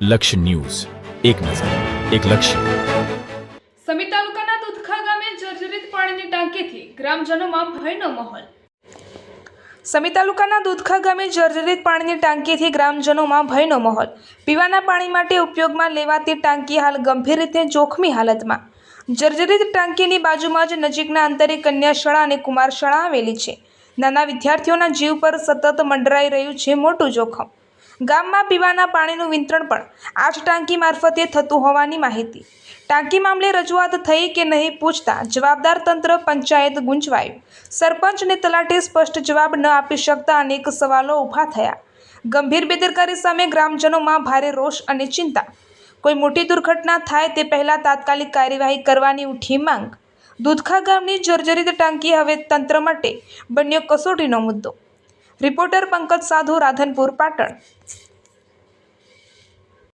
લક્ષ્ય ન્યૂઝ, એક નજર, એક લક્ષ્ય. સમી તાલુકાના દુધખા ગામે જર્જરિત પાણીની ટાંકીથી ગ્રામજનોમાં ભયનો માહોલ. સમી તાલુકાના દુધખા ગામે જર્જરિત પાણીની ટાંકીથી ગ્રામજનોમાં ભયનો માહોલ. પીવાના પાણી માટે ઉપયોગમાં લેવાતી ટાંકી હાલ ગંભીર રીતે જોખમી હાલતમાં. જર્જરિત ટાંકીની બાજુમાં જ નજીકના અંતરે કન્યા શાળા અને કુમાર શાળા આવેલી છે. નાના વિદ્યાર્થીઓના જીવ પર સતત મંડરાઈ રહ્યું છે મોટું જોખમ. ગામમાં પીવાના પાણીનું વિતરણ પણ આ જ ટાંકી મારફતે થતું હોવાની માહિતી. ટાંકી મામલે રજૂઆત થઈ કે નહીં પૂછતા જવાબદાર તંત્ર પંચાયત ગુંચવાયું. સરપંચ અને તલાટીએ સ્પષ્ટ જવાબ ન આપી શકતા અનેક સવાલો ઊભા થયા. ગંભીર બેદરકારી સામે ગ્રામજનોમાં ભારે રોષ અને ચિંતા. કોઈ મોટી દુર્ઘટના થાય તે પહેલાં તાત્કાલિક કાર્યવાહી કરવાની ઉઠી માંગ. દુધખા ગામની જર્જરિત ટાંકી હવે તંત્ર માટે બન્યો કસોટીનો મુદ્દો. રિપોર્ટર પંકજ સાધુ, રાધનપુર, પાટણ.